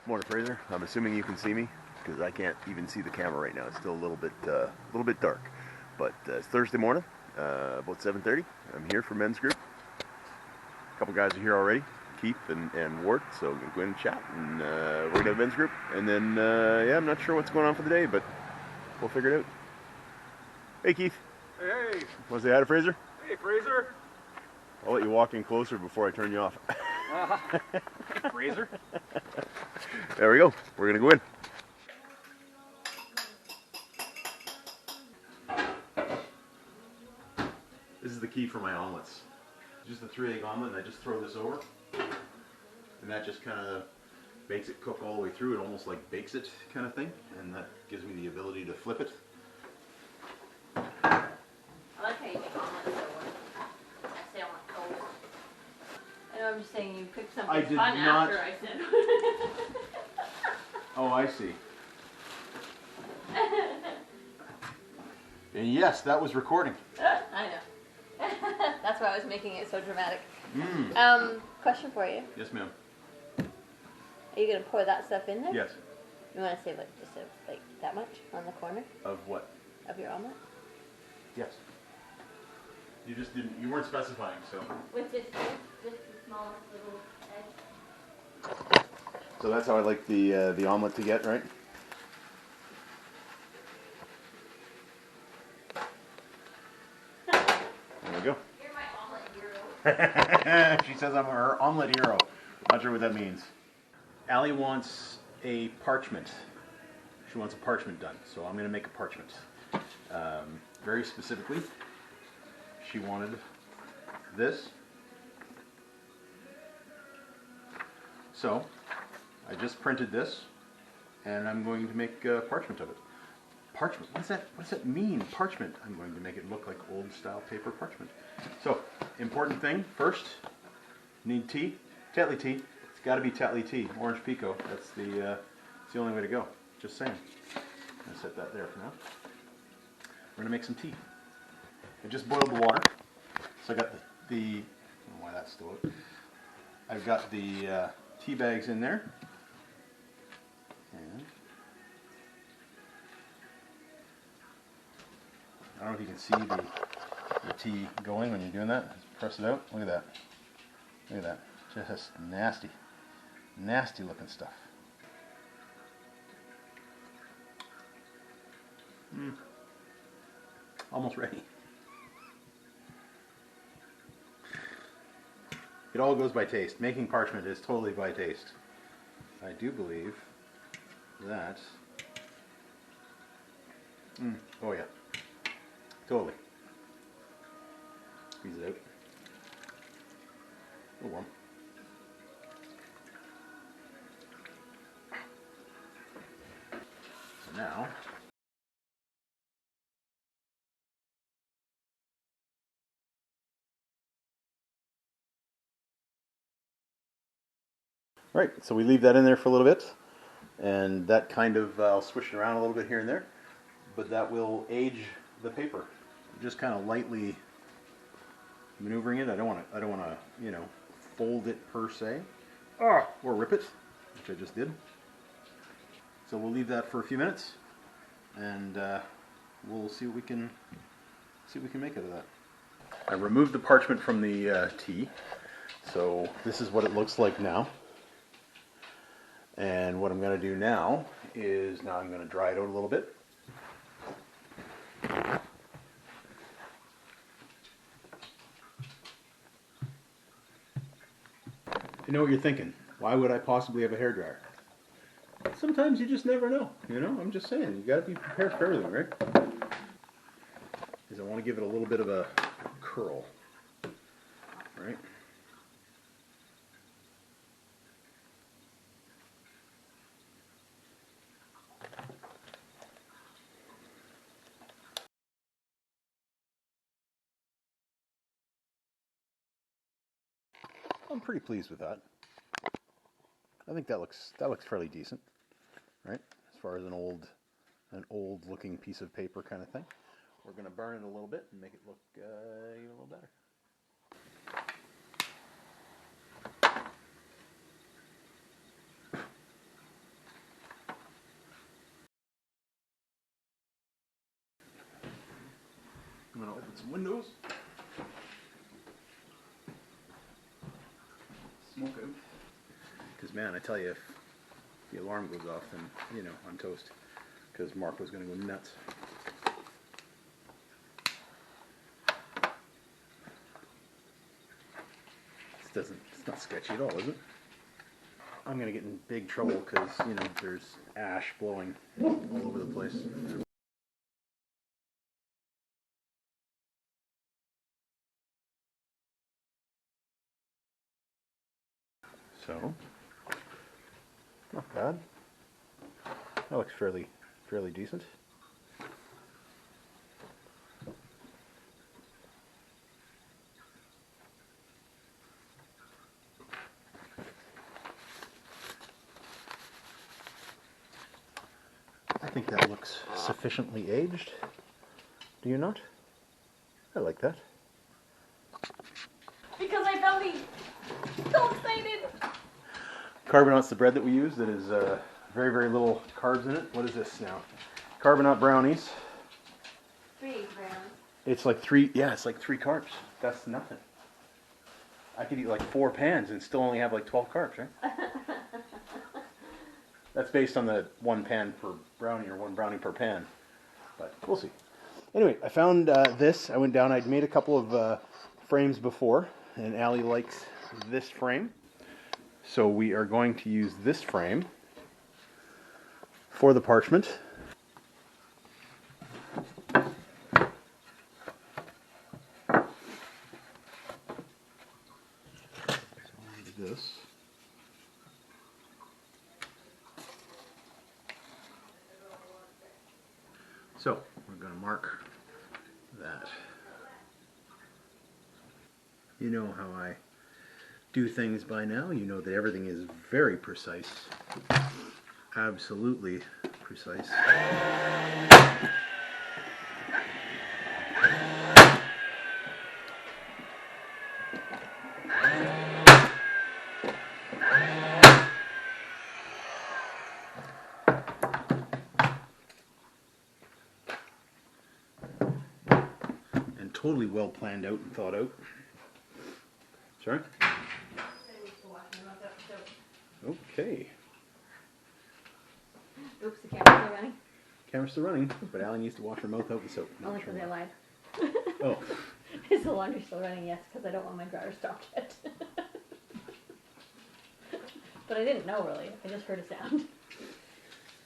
Morning, Fraser. I'm assuming you can see me because I can't even see the camera right now. It's still a little bit dark. But it's Thursday morning, about 7:30. I'm here for men's group. A couple guys are here already, Keith and Ward. So I'm gonna go in and chat, and we're gonna have men's group. And then yeah, I'm not sure what's going on for the day, but we'll figure it out. Hey, Keith. Hey. Want to say hi to Fraser? Hey, Fraser. I'll let you walk in closer before I turn you off. Fraser. There we go. We're gonna go in. This is the key for my omelets. Just a 3-egg omelet, and I just throw this over, and that just kind of makes it cook all the way through. It almost like bakes it, kind of thing, and that gives me the ability to flip it. I like how you make omelets so I say omelet toast. I know I'm just saying you picked something I did fun not. after I said. Oh, I see. And yes, that was recording. I know. That's why I was making it so dramatic. Question for you. Yes, ma'am. Are you gonna pour that stuff in there? Yes. You want to save like just like that much on the corner Of what? of your omelet? Yes. You just didn't. You weren't specifying, so. With just the smallest little edge. So that's how I like the omelet to get, right? There we go. You're my omelet hero. She says I'm her omelet hero. Not sure what that means. Allie wants a parchment. She wants a parchment done, so I'm going to make a parchment. Very specifically, she wanted this. So I just printed this, and I'm going to make parchment of it. Parchment, what does that mean, parchment? I'm going to make it look like old style paper parchment. So, important thing, first, need tea, Tetley tea. It's got to be Tetley tea, orange pico. That's the only way to go, just saying. I'm going to set that there for now. We're going to make some tea. I just boiled the water, so I got I don't know why that's still out. I've got the tea bags in there. And I don't know if you can see the tea going when you're doing that. Just press it out. Look at that. Look at that. Just nasty. Nasty looking stuff. Almost ready. It all goes by taste. Making parchment is totally by taste. I do believe that. Oh yeah. Totally. Squeeze it out. A little warm. So now. Right, so we leave that in there for a little bit, and that kind of, I'll swish it around a little bit here and there, but that will age the paper. Just kind of lightly maneuvering it. I don't want to, you know, fold it per se, or rip it, which I just did. So we'll leave that for a few minutes, and we'll see what we can make out of that. I removed the parchment from the tea, so this is what it looks like now. And what I'm going to do now is I'm going to dry it out a little bit. You know what you're thinking. Why would I possibly have a hairdryer? Sometimes you just never know. You know, I'm just saying. You got to be prepared for everything, right? Because I want to give it a little bit of a curl, right? I'm pretty pleased with that. I think that looks fairly decent, right? As far as an old looking piece of paper kind of thing. We're going to burn it a little bit and make it look even a little better. some windows. Smoke out. Because man, I tell you, if the alarm goes off, then, you know, I'm toast. Because Mark was going to go nuts. It's not sketchy at all, is it? I'm going to get in big trouble because, you know, there's ash blowing all over the place. So, not bad. That looks fairly decent. I think that looks sufficiently aged. Do you not? I like that. Because I found these. So excited. Carbonat's the bread that we use that is very little carbs in it. What is this now? Carbonate brownies. 3 grams. It's like three carbs. That's nothing. I could eat like 4 pans and still only have like 12 carbs, right? That's based on the 1 pan per brownie or 1 brownie per pan. But we'll see. Anyway, I found this. I went down. I'd made a couple of frames before, and Allie likes this frame. So we are going to use this frame for the parchment. This. So we're going to mark that. You know how I do things by now. You know that everything is very precise. Absolutely precise. And totally well planned out and thought out. Sorry? Okay. Oops, the camera's still running. Camera's still running, but Allie needs to wash her mouth out with soap. Only because I lied. Oh. Is the laundry still running? Yes, because I don't want my dryer stopped yet. But I didn't know really. I just heard a sound.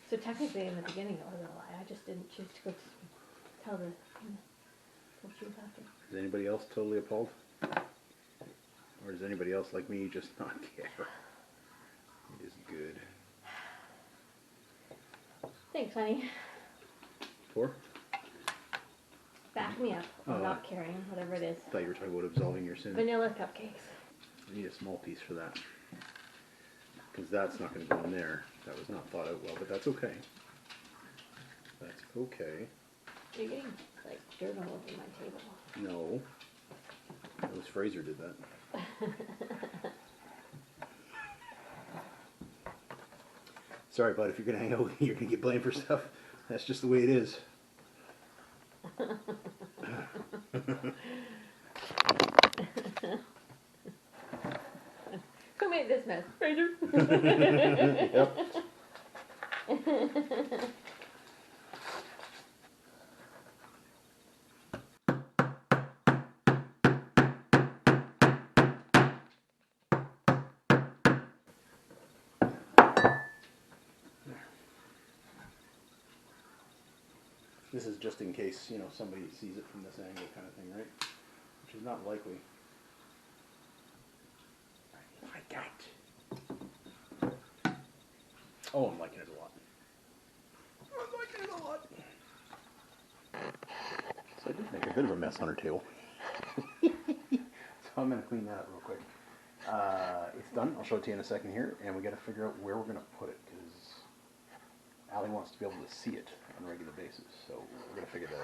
So technically in the beginning it wasn't a lie. I just didn't choose to go tell the she was after. Is anybody else totally appalled? Or does anybody else like me just not care? It is good. Thanks, honey. For? Back me up. I'm not caring, whatever it is. I thought you were talking about absolving your sin. Vanilla cupcakes. I need a small piece for that. Because that's not going to go in there. That was not thought out well, but that's okay. That's okay. You're getting like dirt all over my table. No. That was Fraser did that. Sorry, bud, if you're going to hang out with me, you're going to get blamed for stuff. That's just the way it is. Who made this mess? Fraser? Yep. This is just in case, you know, somebody sees it from this angle kind of thing, right? Which is not likely. I got. Oh, I'm liking it a lot. I'm liking it a lot. So I did make a bit of a mess on her table. So I'm going to clean that up real quick. It's done. I'll show it to you in a second here, and we got to figure out where we're going to put it because Allie wants to be able to see it on a regular basis, so we're going to figure that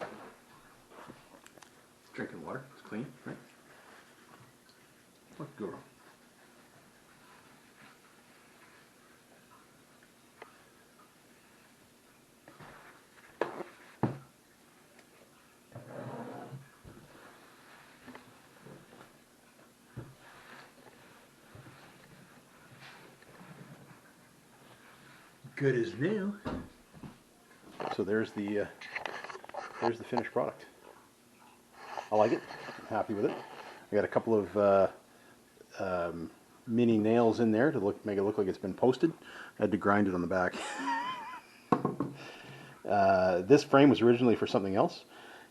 out. Drinking water. It's clean, right? What girl? Good as new. So there's the finished product. I like it. I'm happy with it. I got a couple of mini nails in there to make it look like it's been posted. I had to grind it on the back. This frame was originally for something else,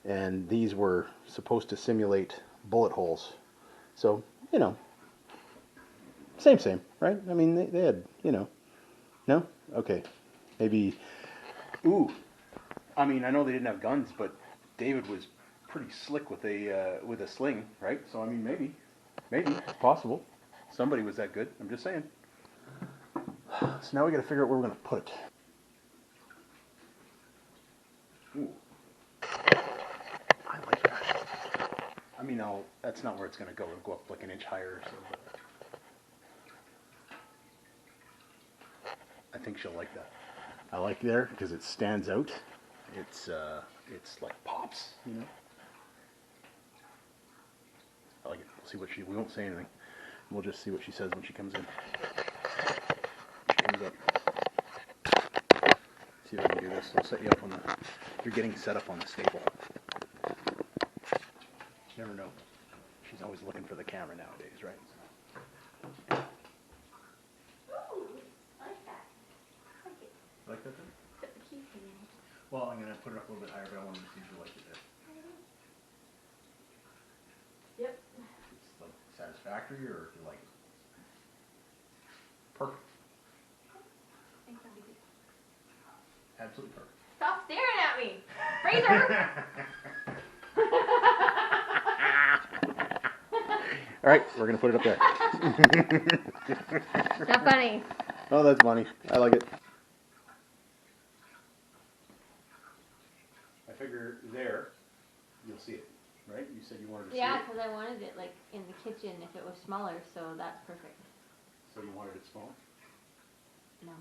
and these were supposed to simulate bullet holes. So, you know, same, right? I mean, they had, you know, no? Okay. Maybe, ooh, I mean, I know they didn't have guns, but David was pretty slick with a sling, right? So, I mean, maybe, it's possible. Somebody was that good, I'm just saying. So now we got to figure out where we're going to put it. Ooh. I like that. I mean, that's not where it's going to go. It'll go up like an inch higher or so. But I think she'll like that. I like there because it stands out. It's like pops, you know. I like it. We'll see we won't say anything. We'll just see what she says when she comes in. She comes up. See if I can do this. I'll set you up on you're getting set up on the staple. You never know. She's always looking for the camera nowadays, right? Ooh, I like that. I like it. Like that then? Put the keys in there. Well, I'm going to put it up a little bit higher, but I wanted to see if you liked it there. Yep. It's like satisfactory, or if you like it. Perfect. I think that'd be good. Absolutely perfect. Stop staring at me! Fraser! All right, we're going to put it up there. Not funny. Oh, that's funny. I like it. I figure there, you'll see it, right? You said you wanted to see Yeah, it. because I wanted it like in the kitchen if it was smaller, so that's perfect. So you wanted it small? No.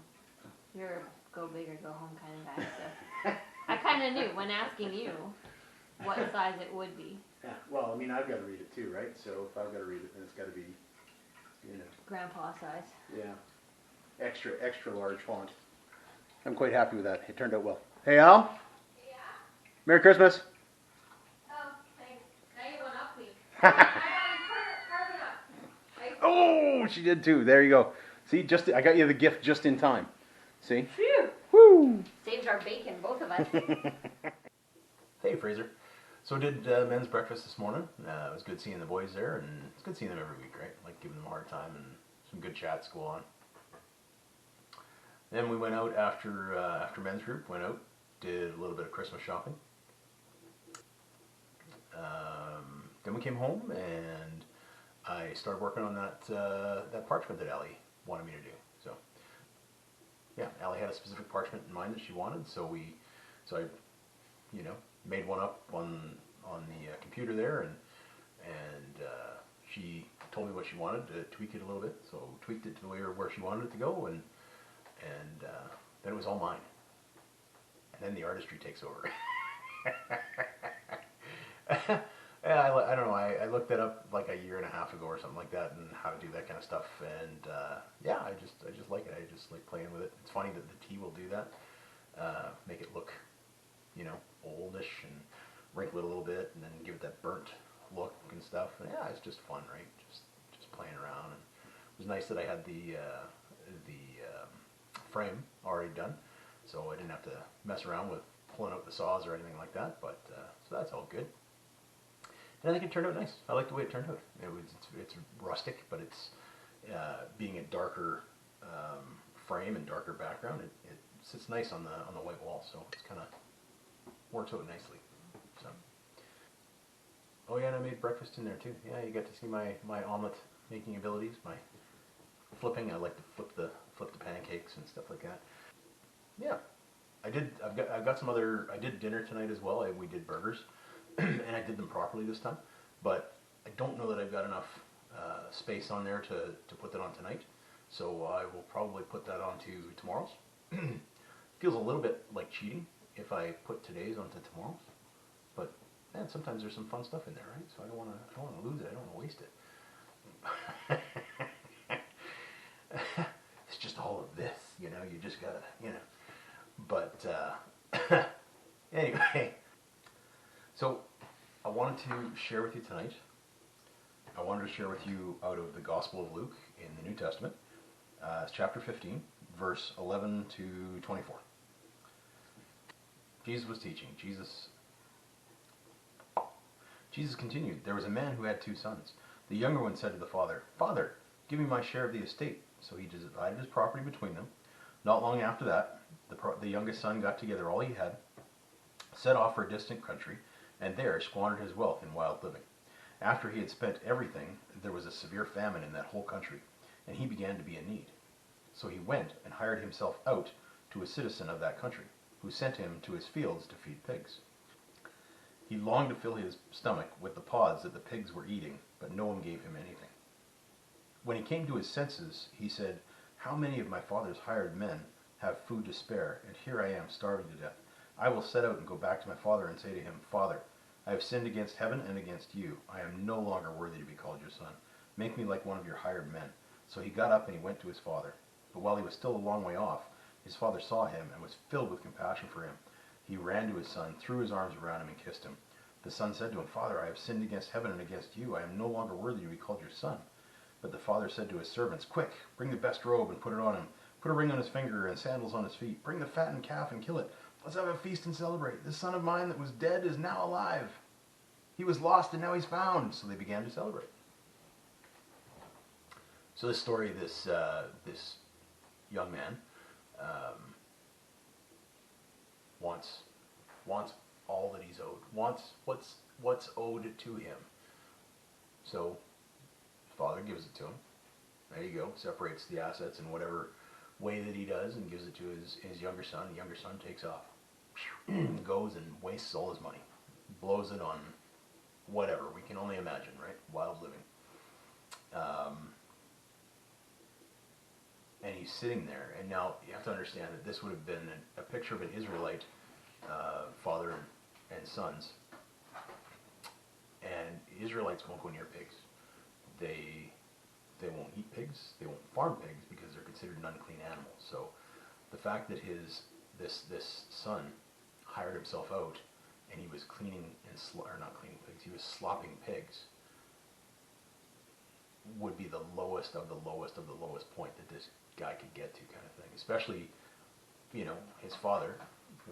You're a go big or go home kind of guy, so. I kind of knew when asking you what size it would be. Yeah, well, I mean, I've got to read it too, right? So if I've got to read it, then it's got to be, you know. Grandpa size. Yeah. Extra large font. I'm quite happy with that. It turned out well. Hey, Al? Yeah. Merry Christmas. Oh, thanks. Now you one up me. I got it up. Oh, she did too. There you go. See, I got you the gift just in time. See? Phew. Woo! Saves our bacon, both of us. Hey, Fraser. So did men's breakfast this morning. It was good seeing the boys there, and it's good seeing them every week, right? Like giving them a hard time and some good chats go on. Then we went out after men's group, did a little bit of Christmas shopping. Then we came home and I started working on that parchment that Allie wanted me to do. So yeah, Allie had a specific parchment in mind that she wanted, so I, you know, made one up on the computer there, and she told me what she wanted to tweak it a little bit, so tweaked it to the way where she wanted it to go, and then it was all mine. And then the artistry takes over. Yeah, I don't know. I looked that up like a year and a half ago or something like that, and how to do that kind of stuff. And yeah, I just like it. I just like playing with it. It's funny that the tea will do that, make it look, you know, oldish and wrinkle it a little bit, and then give it that burnt look and stuff. And yeah, it's just fun, right? Just playing around. And it was nice that I had the frame already done, so I didn't have to mess around with pulling out the saws or anything like that. But so that's all good. And I think it turned out nice. I like the way it turned out. It's rustic, but it's being a darker frame and darker background. It sits nice on the white wall, so it's kind of works out nicely. So, oh yeah, and I made breakfast in there too. Yeah, you got to see my omelet making abilities, my flipping. I like to flip the pancakes and stuff like that. Yeah, I've got some other. I did dinner tonight as well. We did burgers. And I did them properly this time, but I don't know that I've got enough space on there to put that on tonight, so I will probably put that onto tomorrow's. Feels a little bit like cheating if I put today's onto tomorrow's, but man, sometimes there's some fun stuff in there, right? So I don't want to lose it. I don't want to waste it. It's just all of this, you know. You just gotta, you know. But anyway, so I wanted to share with you tonight. I wanted to share with you out of the Gospel of Luke in the New Testament. It's chapter 15, verse 11 to 24. Jesus was teaching. Jesus continued, "There was a man who had 2 sons. The younger one said to the father, 'Father, give me my share of the estate.' So he divided his property between them. Not long after that, the youngest son got together all he had, set off for a distant country, and there squandered his wealth in wild living. After he had spent everything, there was a severe famine in that whole country, and he began to be in need. So he went and hired himself out to a citizen of that country, who sent him to his fields to feed pigs. He longed to fill his stomach with the pods that the pigs were eating, but no one gave him anything. When he came to his senses, he said, 'How many of my father's hired men have food to spare, and here I am starving to death? I will set out and go back to my father and say to him, Father, I have sinned against heaven and against you. I am no longer worthy to be called your son. Make me like one of your hired men.' So he got up and he went to his father. But while he was still a long way off, his father saw him and was filled with compassion for him. He ran to his son, threw his arms around him, and kissed him. The son said to him, 'Father, I have sinned against heaven and against you. I am no longer worthy to be called your son.' But the father said to his servants, 'Quick, bring the best robe and put it on him. Put a ring on his finger and sandals on his feet. Bring the fattened calf and kill it. Let's have a feast and celebrate. This son of mine that was dead is now alive. He was lost and now he's found.' So they began to celebrate." So this story, this young man wants all that he's owed. Wants what's owed to him. So his father gives it to him. There you go. Separates the assets in whatever way that he does and gives it to his younger son. The younger son takes off. Goes and wastes all his money. Blows it on whatever. We can only imagine, right? Wild living. And he's sitting there. And now you have to understand that this would have been a picture of an Israelite father and sons. And Israelites won't go near pigs. They won't eat pigs. They won't farm pigs because they're considered an unclean animal. So the fact that this son hired himself out and he was cleaning or not cleaning pigs, he was slopping pigs, would be the lowest of the lowest of the lowest point that this guy could get to, kind of thing. Especially, his father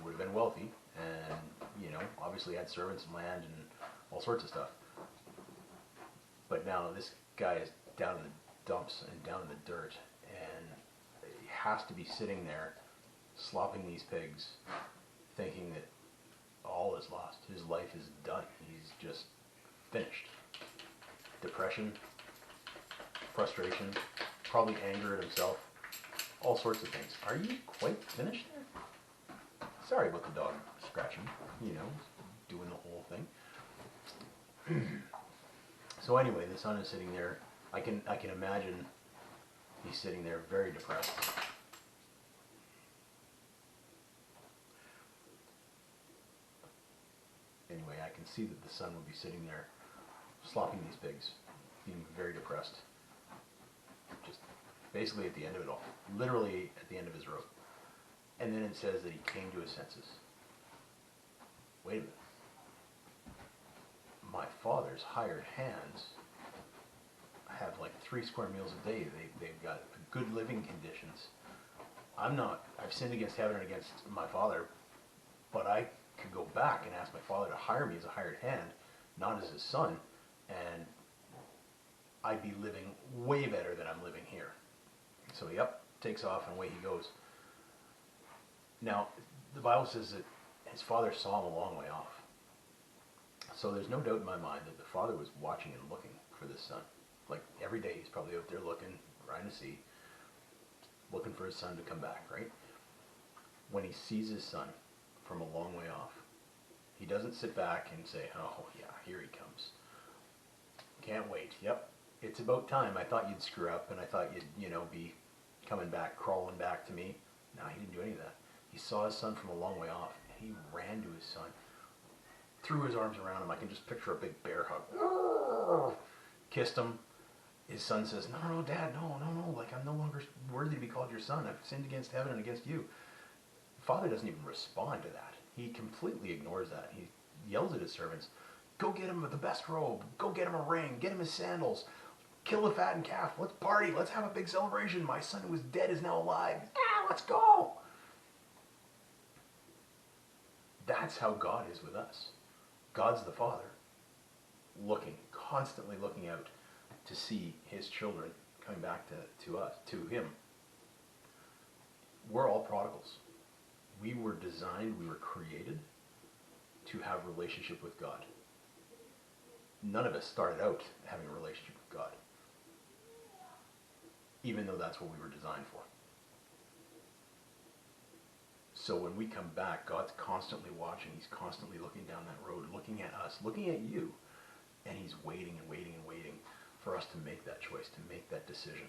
would have been wealthy and, obviously had servants and land and all sorts of stuff. But now this guy is down in the dumps and down in the dirt, and he has to be sitting there slopping these pigs, thinking that all is lost. His life is done. He's just finished. Depression, frustration, probably anger at himself, all sorts of things. Are you quite finished there? Sorry about the dog scratching, doing the whole thing. So anyway, the son is sitting there. I can imagine he's sitting there very depressed. Anyway, I can see that the son would be sitting there slopping these pigs, being very depressed. Just basically at the end of it all. Literally at the end of his rope. And then it says that he came to his senses. Wait a minute. My father's hired hands have like 3 square meals a day. They've got good living conditions. I've sinned against heaven and against my father, but I could go back and ask my father to hire me as a hired hand, not as his son, and I'd be living way better than I'm living here. So takes off and away he goes. Now, the Bible says that his father saw him a long way off. So there's no doubt in my mind that the father was watching and looking for this son. Like every day he's probably out there looking, trying to see, looking for his son to come back, right? When he sees his son from a long way off, he doesn't sit back and say, "Oh yeah, here he comes. Can't wait. Yep, it's about time. I thought you'd screw up and I thought you'd, be coming back, crawling back to me." No, he didn't do any of that. He saw his son from a long way off and he ran to his son, threw his arms around him. I can just picture a big bear hug. Kissed him. His son says, no, Dad, no, like I'm no longer worthy to be called your son. I've sinned against heaven and against you. Father doesn't even respond to that. He completely ignores that. He yells at his servants, go get him the best robe, go get him a ring, get him his sandals, kill the fattened calf, let's party, let's have a big celebration. My son who was dead is now alive. Yeah, let's go. That's how God is with us. God's the Father, constantly looking out to see his children coming back to us, to him. We're all prodigals. We were designed, we were created to have a relationship with God. None of us started out having a relationship with God, even though that's what we were designed for. So when we come back, God's constantly watching. He's constantly looking down that road, looking at us, looking at you, and he's waiting and waiting and waiting for us to make that choice, to make that decision.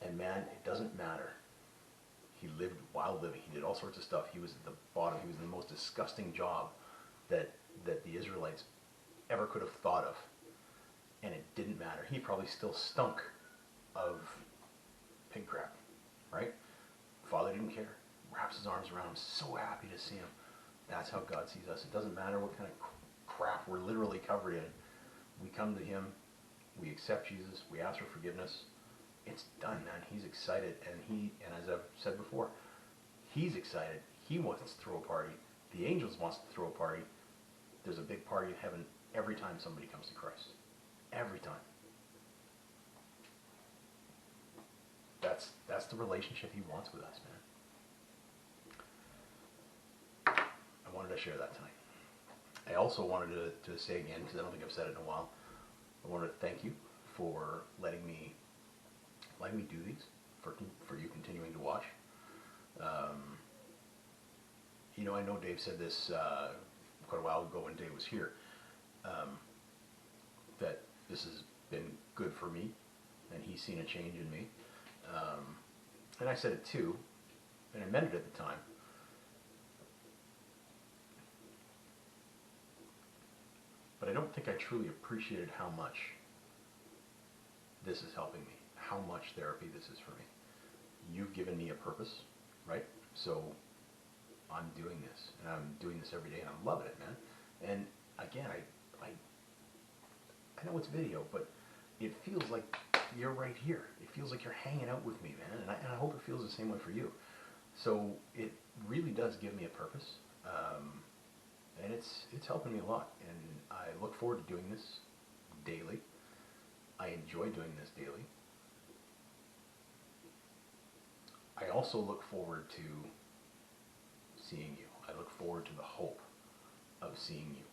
And man, it doesn't matter. He lived wild living. He did all sorts of stuff. He was at the bottom. He was in the most disgusting job that the Israelites ever could have thought of. And it didn't matter. He probably still stunk of pig crap, right? Father didn't care. Wraps his arms around him, so happy to see him. That's how God sees us. It doesn't matter what kind of crap we're literally covered in. We come to him, we accept Jesus, we ask for forgiveness. It's done, man. He's excited, and as I've said before, he's excited. He wants to throw a party. The angels wants to throw a party. There's a big party in heaven every time somebody comes to Christ. Every time. That's the relationship he wants with us, man. I wanted to share that tonight. I also wanted to say again, because I don't think I've said it in a while, I wanted to thank you for letting me do these, for you continuing to watch. I know Dave said this quite a while ago when Dave was here, that this has been good for me, and he's seen a change in me. And I said it too, and I meant it at the time. But I don't think I truly appreciated how much this is helping me, how much therapy this is for me. You've given me a purpose, right? So I'm doing this, and I'm doing this every day, and I'm loving it, man. And again, I know it's video, but it feels like you're right here. It feels like you're hanging out with me, man, and I hope it feels the same way for you. So it really does give me a purpose. And it's helping me a lot, and I look forward to doing this daily. I enjoy doing this daily. I also look forward to seeing you. I look forward to the hope of seeing you.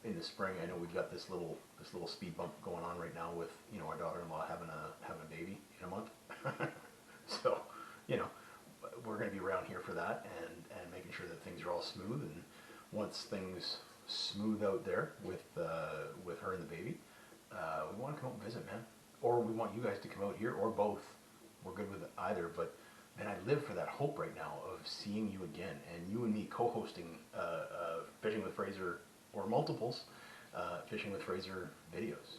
In the spring, I know we've got this little speed bump going on right now with our daughter-in-law having a baby in a month. So we're going to be around here for that and making sure that things are all smooth. And once things smooth out there with her and the baby, we want to come out and visit, man. Or we want you guys to come out here, or both. We're good with either. But man, I live for that hope right now of seeing you again, and you and me co-hosting Fishing with Fraser, or multiples Fishing with Fraser videos.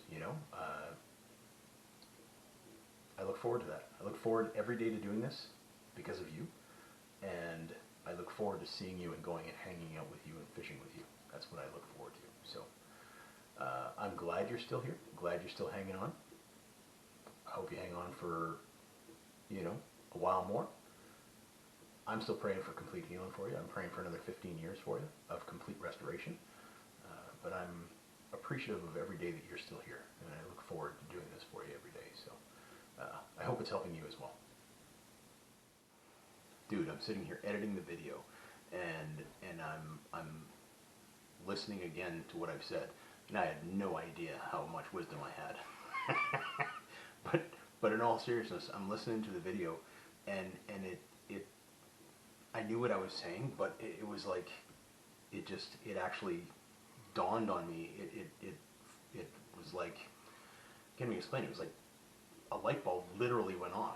I look forward to that. I look forward every day to doing this because of you, and I look forward to seeing you and going and hanging out with you and fishing with you. That's what I look forward to. So I'm glad you're still here. Glad you're still hanging on. I hope you hang on for a while more. I'm still praying for complete healing for you. I'm praying for another 15 years for you of complete restoration. But I'm appreciative of every day that you're still here, and I look forward to doing this for you every day. So I hope it's helping you as well. Dude, I'm sitting here editing the video, and I'm listening again to what I've said, and I had no idea how much wisdom I had. But in all seriousness, I'm listening to the video, and it I knew what I was saying, but it was like it actually dawned on me. It was like, can't even explain it. It was like a light bulb literally went off.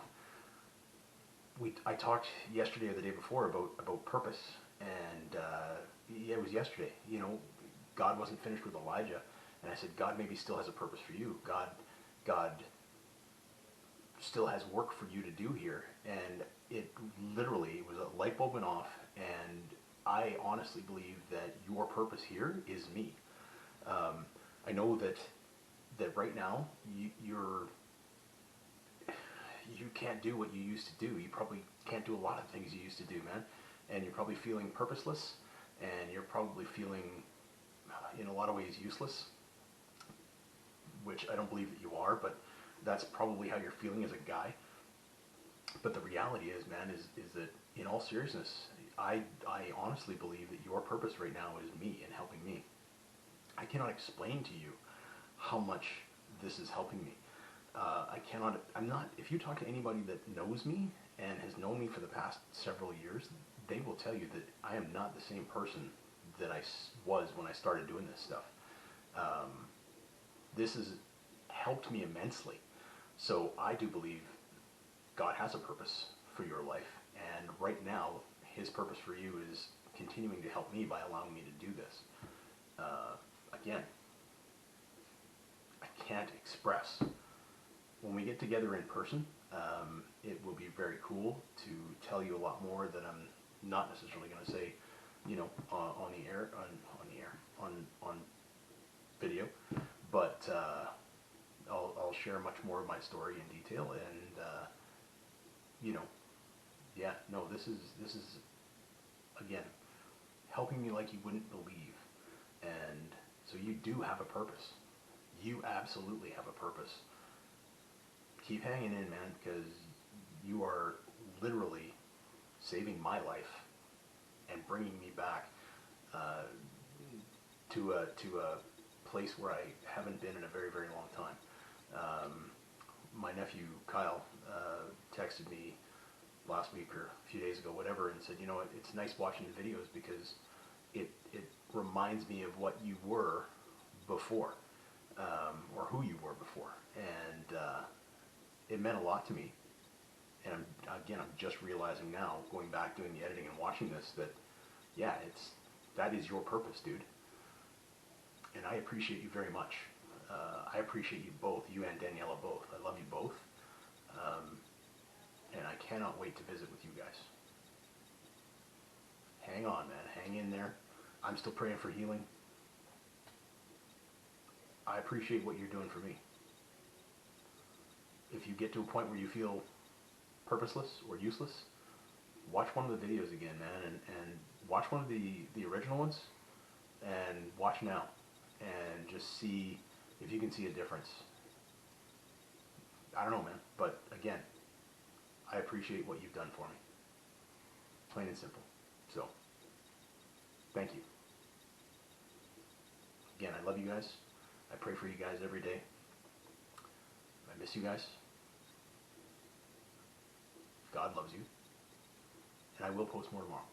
I talked yesterday or the day before about purpose, and yeah, it was yesterday. God wasn't finished with Elijah, and I said, God maybe still has a purpose for you. God still has work for you to do here. And it literally was a light bulb went off, and I honestly believe that your purpose here is me. I know that right now you can't do what you used to do. You probably can't do a lot of things you used to do, man. And you're probably feeling purposeless, and you're probably feeling, in a lot of ways, useless, which I don't believe that you are, but that's probably how you're feeling as a guy. But the reality is, man, is that in all seriousness, I honestly believe that your purpose right now is me and helping me. I cannot explain to you how much this is helping me. If you talk to anybody that knows me and has known me for the past several years, they will tell you that I am not the same person that I was when I started doing this stuff. This has helped me immensely. So I do believe God has a purpose for your life. And right now, his purpose for you is continuing to help me by allowing me to do this. Again, I can't express. When we get together in person, it will be very cool to tell you a lot more that I'm not necessarily going to say, on video. But I'll share much more of my story in detail, and this is again helping me like you wouldn't believe. And so you do have a purpose. You absolutely have a purpose. Keep hanging in, man, because you are literally saving my life and bringing me back to a place where I haven't been in a very, very long time. My nephew Kyle texted me last week or a few days ago, whatever, and said, it's nice watching the videos because it reminds me of what you were before, or who you were before, and it meant a lot to me. And I'm just realizing now, going back, doing the editing and watching this, that that is your purpose, dude. And I appreciate you very much. I appreciate you both, you and Daniela both. I love you both. And I cannot wait to visit with you guys. Hang on, man. Hang in there. I'm still praying for healing. I appreciate what you're doing for me. If you get to a point where you feel purposeless or useless, watch one of the videos again, man, and watch one of the original ones, and watch now, and just see if you can see a difference. I don't know, man, but again, I appreciate what you've done for me. Plain and simple. So, thank you. Again, I love you guys. I pray for you guys every day. I miss you guys. God loves you. And I will post more tomorrow.